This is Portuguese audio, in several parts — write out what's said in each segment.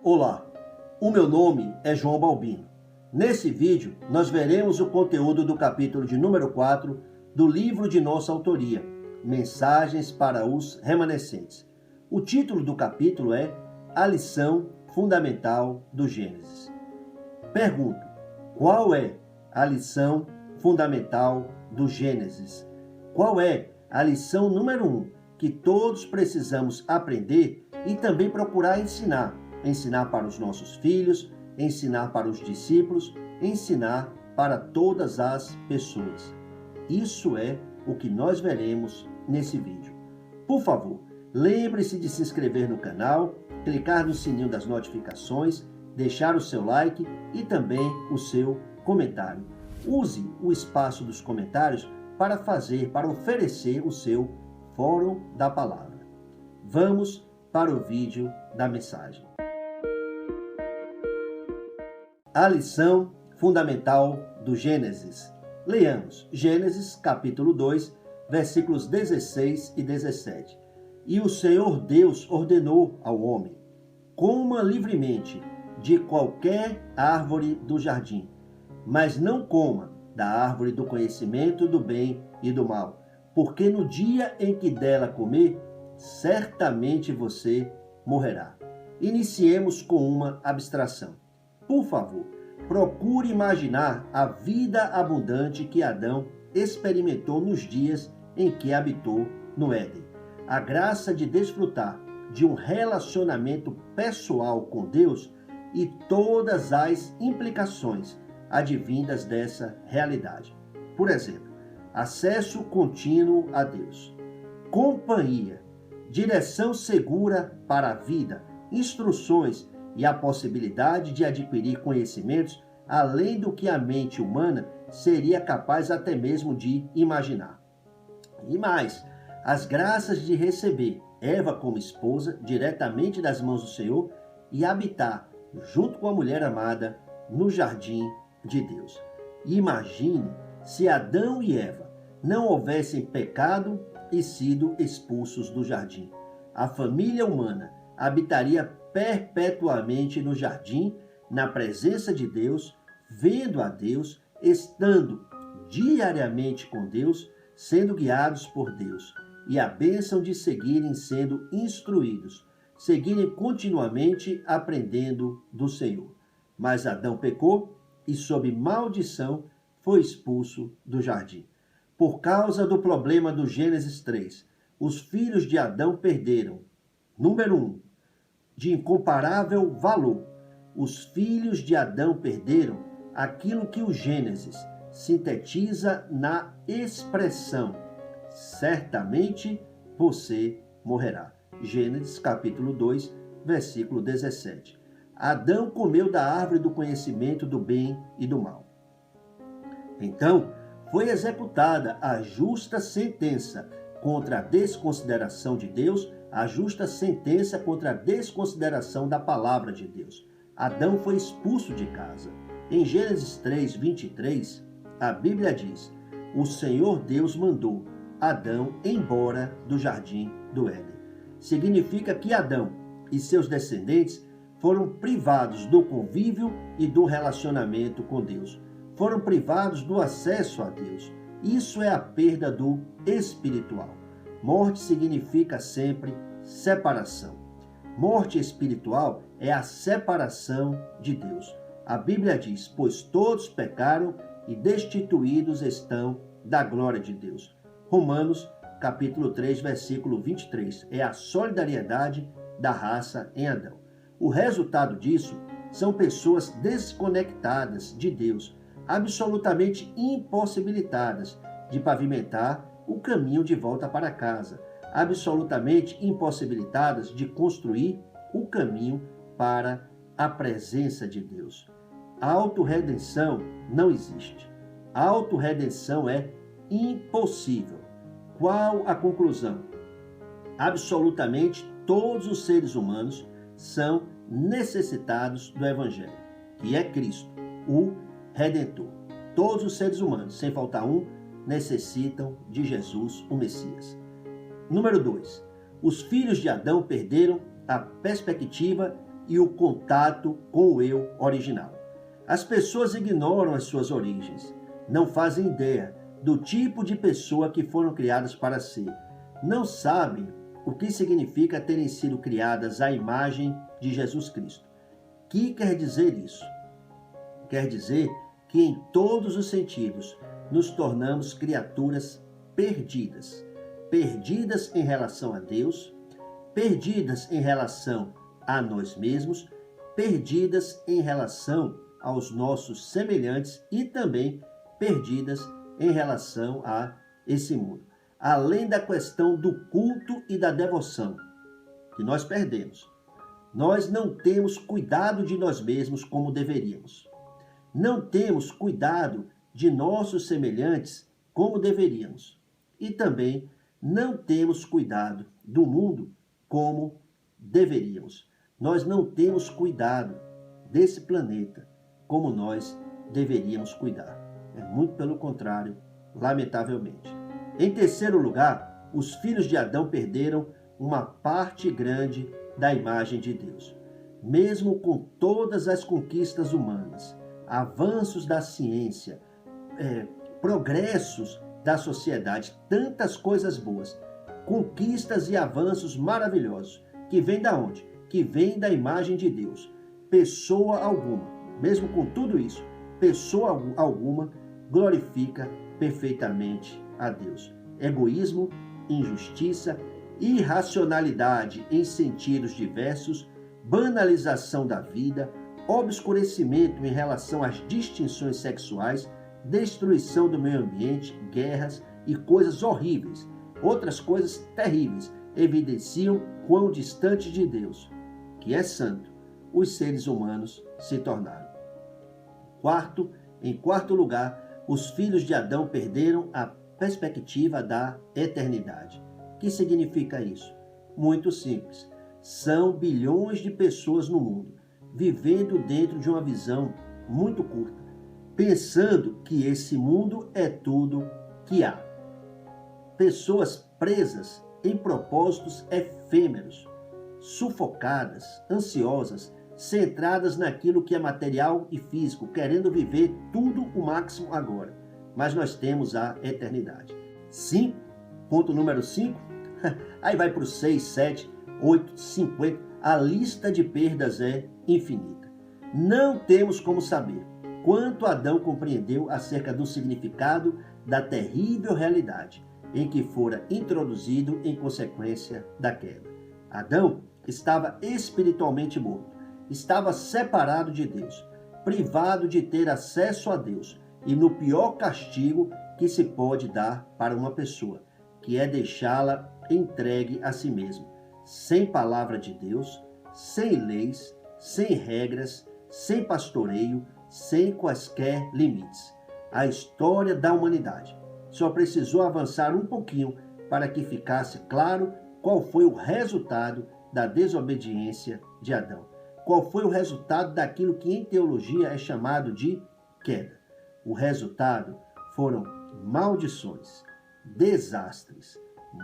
Olá, o meu nome é João Balbino. Nesse vídeo, nós veremos o conteúdo do capítulo de número 4 do livro de nossa autoria, Mensagens para os Remanescentes. O título do capítulo é A Lição Fundamental do Gênesis. Pergunto, qual é a lição fundamental do Gênesis? Qual é a lição número 1 que todos precisamos aprender e também procurar ensinar? Ensinar para os nossos filhos, ensinar para os discípulos, ensinar para todas as pessoas. Isso é o que nós veremos nesse vídeo. Por favor, lembre-se de se inscrever no canal, clicar no sininho das notificações, deixar o seu like e também o seu comentário. Use o espaço dos comentários para oferecer o seu Fórum da Palavra. Vamos para o vídeo da mensagem. A lição fundamental do Gênesis. Leamos Gênesis capítulo 2, versículos 16 e 17. E o Senhor Deus ordenou ao homem: coma livremente de qualquer árvore do jardim, mas não coma da árvore do conhecimento do bem e do mal, porque no dia em que dela comer, certamente você morrerá. Iniciemos com uma abstração. Por favor, procure imaginar a vida abundante que Adão experimentou nos dias em que habitou no Éden. A graça de desfrutar de um relacionamento pessoal com Deus e todas as implicações advindas dessa realidade. Por exemplo, acesso contínuo a Deus, companhia, direção segura para a vida, instruções e a possibilidade de adquirir conhecimentos além do que a mente humana seria capaz até mesmo de imaginar. E mais, as graças de receber Eva como esposa diretamente das mãos do Senhor e habitar junto com a mulher amada no jardim de Deus. Imagine se Adão e Eva não houvessem pecado e sido expulsos do jardim. A família humana habitaria perpetuamente no jardim, na presença de Deus, vendo a Deus, estando diariamente com Deus, sendo guiados por Deus, e a bênção de seguirem sendo instruídos, seguirem continuamente aprendendo do Senhor. Mas Adão pecou e, sob maldição, foi expulso do jardim. Por causa do problema do Gênesis 3, os filhos de Adão perderam, número 1, de incomparável valor. Os filhos de Adão perderam aquilo que o Gênesis sintetiza na expressão: certamente você morrerá. Gênesis capítulo 2, versículo 17. Adão comeu da árvore do conhecimento do bem e do mal. Então, foi executada a justa sentença contra a desconsideração de Deus, a justa sentença contra a desconsideração da palavra de Deus. Adão foi expulso de casa. Em Gênesis 3, 23, a Bíblia diz: o Senhor Deus mandou Adão embora do jardim do Éden. Significa que Adão e seus descendentes foram privados do convívio e do relacionamento com Deus. Foram privados do acesso a Deus. Isso é a perda do espiritual. Morte significa sempre separação. Morte espiritual é a separação de Deus. A Bíblia diz: pois todos pecaram e destituídos estão da glória de Deus. Romanos, capítulo 3, versículo 23. É a solidariedade da raça em Adão. O resultado disso são pessoas desconectadas de Deus, absolutamente impossibilitadas de pavimentar o caminho de volta para casa, absolutamente impossibilitadas de construir o caminho para a presença de Deus. A autorredenção não existe. A autorredenção é impossível. Qual a conclusão? Absolutamente todos os seres humanos são necessitados do Evangelho, que é Cristo, o Redentor. Todos os seres humanos, sem faltar um, necessitam de Jesus, o Messias. Número 2. Os filhos de Adão perderam a perspectiva e o contato com o eu original. As pessoas ignoram as suas origens, não fazem ideia do tipo de pessoa que foram criadas para ser, não sabem o que significa terem sido criadas à imagem de Jesus Cristo. O que quer dizer isso? Quer dizer que em todos os sentidos nos tornamos criaturas perdidas. Perdidas em relação a Deus, perdidas em relação a nós mesmos, perdidas em relação aos nossos semelhantes e também perdidas em relação a esse mundo. Além da questão do culto e da devoção, que nós perdemos. Nós não temos cuidado de nós mesmos como deveríamos. Não temos cuidado de nossos semelhantes como deveríamos. E também não temos cuidado do mundo como deveríamos. Nós não temos cuidado desse planeta como nós deveríamos cuidar. É muito pelo contrário, lamentavelmente. Em terceiro lugar, os filhos de Adão perderam uma parte grande da imagem de Deus. Mesmo com todas as conquistas humanas, avanços da ciência, progressos da sociedade, tantas coisas boas, conquistas e avanços maravilhosos, que vêm da onde? Que vêm da imagem de Deus. Pessoa alguma, mesmo com tudo isso, pessoa alguma glorifica perfeitamente a Deus. Egoísmo, injustiça, irracionalidade em sentidos diversos, banalização da vida, obscurecimento em relação às distinções sexuais, destruição do meio ambiente, guerras e coisas horríveis. Outras coisas terríveis evidenciam quão distante de Deus, que é santo, os seres humanos se tornaram. Em quarto lugar, os filhos de Adão perderam a perspectiva da eternidade. O que significa isso? Muito simples. São bilhões de pessoas no mundo, vivendo dentro de uma visão muito curta, pensando que esse mundo é tudo que há. Pessoas presas em propósitos efêmeros, sufocadas, ansiosas, centradas naquilo que é material e físico, querendo viver tudo o máximo agora. Mas nós temos a eternidade. Ponto número 5. Aí vai para o 6, 7, 8, 50. A lista de perdas é infinita. Não temos como saber quanto Adão compreendeu acerca do significado da terrível realidade em que fora introduzido em consequência da queda. Adão estava espiritualmente morto, estava separado de Deus, privado de ter acesso a Deus e no pior castigo que se pode dar para uma pessoa, que é deixá-la entregue a si mesma, sem palavra de Deus, sem leis, sem regras, sem pastoreio, sem quaisquer limites. A história da humanidade só precisou avançar um pouquinho para que ficasse claro qual foi o resultado da desobediência de Adão. Qual foi o resultado daquilo que em teologia é chamado de queda. O resultado foram maldições, desastres,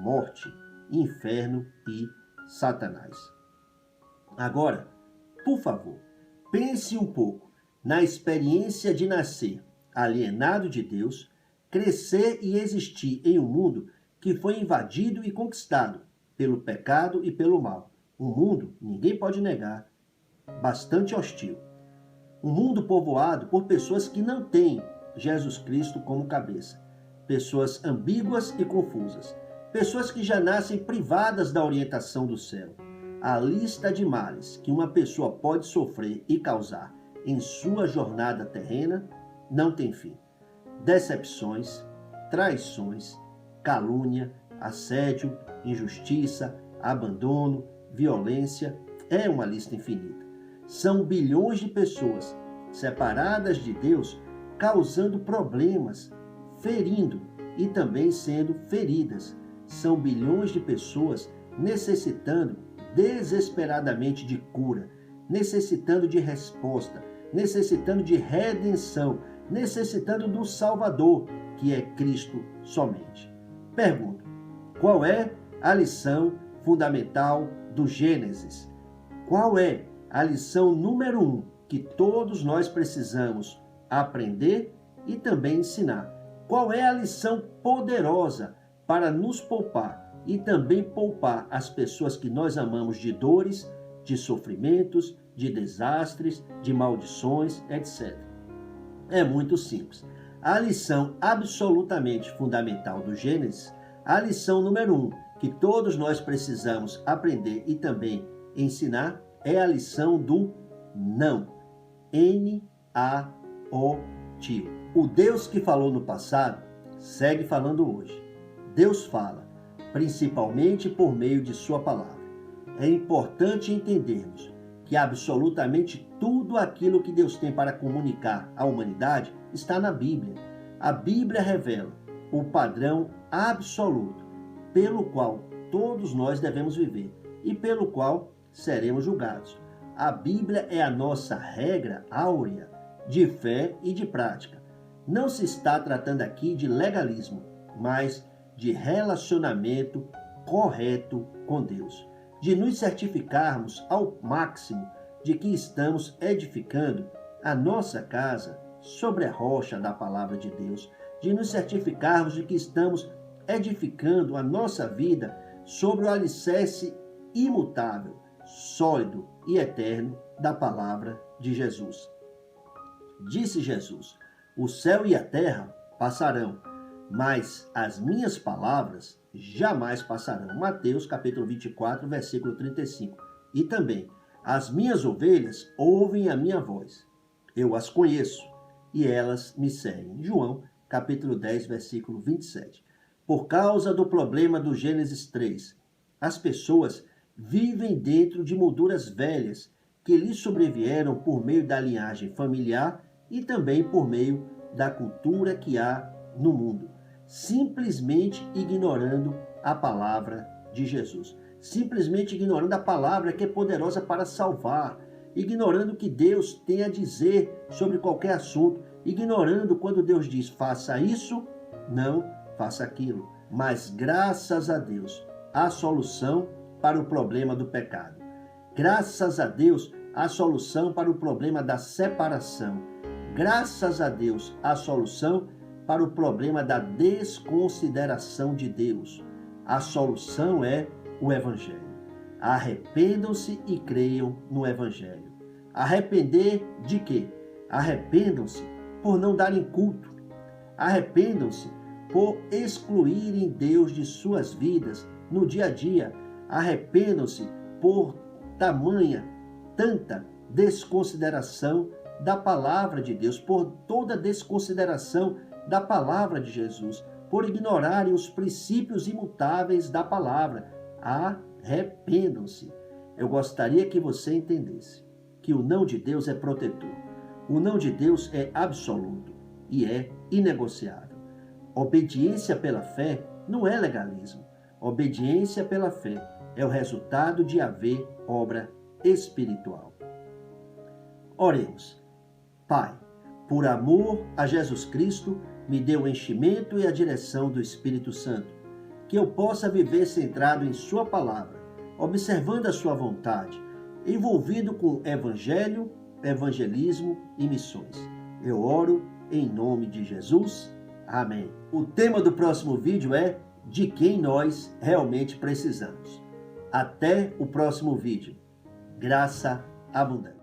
morte, inferno e Satanás. Agora, por favor, pense um pouco na experiência de nascer alienado de Deus, crescer e existir em um mundo que foi invadido e conquistado pelo pecado e pelo mal. Um mundo, ninguém pode negar, bastante hostil. Um mundo povoado por pessoas que não têm Jesus Cristo como cabeça. Pessoas ambíguas e confusas. Pessoas que já nascem privadas da orientação do céu. A lista de males que uma pessoa pode sofrer e causar em sua jornada terrena não tem fim. Decepções, traições, calúnia, assédio, injustiça, abandono, violência, é uma lista infinita. São bilhões de pessoas separadas de Deus, causando problemas, ferindo e também sendo feridas. São bilhões de pessoas necessitando desesperadamente de cura, necessitando de resposta, necessitando de redenção, necessitando do Salvador, que é Cristo somente. Pergunto: qual é a lição fundamental do Gênesis? Qual é a lição número 1, que todos nós precisamos aprender e também ensinar. Qual é a lição poderosa para nos poupar e também poupar as pessoas que nós amamos de dores, de sofrimentos, de desastres, de maldições, etc. É muito simples. A lição absolutamente fundamental do Gênesis, a lição número 1, que todos nós precisamos aprender e também ensinar, é a lição do não. N-A-O-T. O Deus que falou no passado segue falando hoje. Deus fala, principalmente por meio de sua palavra. É importante entendermos que absolutamente tudo aquilo que Deus tem para comunicar à humanidade está na Bíblia. A Bíblia revela o padrão absoluto pelo qual todos nós devemos viver e pelo qual seremos julgados. A Bíblia é a nossa regra áurea de fé e de prática. Não se está tratando aqui de legalismo, mas de relacionamento correto com Deus, de nos certificarmos ao máximo de que estamos edificando a nossa casa sobre a rocha da palavra de Deus, de nos certificarmos de que estamos edificando a nossa vida sobre o alicerce imutável, sólido e eterno da palavra de Jesus. Disse Jesus: o céu e a terra passarão, mas as minhas palavras jamais passarão. Mateus capítulo 24, versículo 35. E também, as minhas ovelhas ouvem a minha voz. Eu as conheço e elas me seguem. João capítulo 10, versículo 27. Por causa do problema do Gênesis 3, as pessoas vivem dentro de molduras velhas que lhes sobrevieram por meio da linhagem familiar e também por meio da cultura que há no mundo, simplesmente ignorando a palavra de Jesus, simplesmente ignorando a palavra que é poderosa para salvar, ignorando o que Deus tem a dizer sobre qualquer assunto, ignorando quando Deus diz faça isso, não faça aquilo. Mas graças a Deus, há solução para o problema do pecado. Graças a Deus, há solução para o problema da separação. Graças a Deus, há solução para o problema da desconsideração de Deus. A solução é o Evangelho. Arrependam-se e creiam no Evangelho. Arrepender de quê? Arrependam-se por não darem culto. Arrependam-se por excluírem Deus de suas vidas no dia a dia. Arrependam-se por tanta desconsideração da palavra de Deus, por toda desconsideração da palavra de Jesus, por ignorarem os princípios imutáveis da palavra. Arrependam-se. Eu gostaria que você entendesse que o não de Deus é protetor. O não de Deus é absoluto e é inegociável. Obediência pela fé não é legalismo. Obediência pela fé é o resultado de haver obra espiritual. Oremos. Pai, por amor a Jesus Cristo, me dê o enchimento e a direção do Espírito Santo, que eu possa viver centrado em sua palavra, observando a sua vontade, envolvido com evangelho, evangelismo e missões. Eu oro em nome de Jesus. Amém. O tema do próximo vídeo é de quem nós realmente precisamos. Até o próximo vídeo. Graça abundante.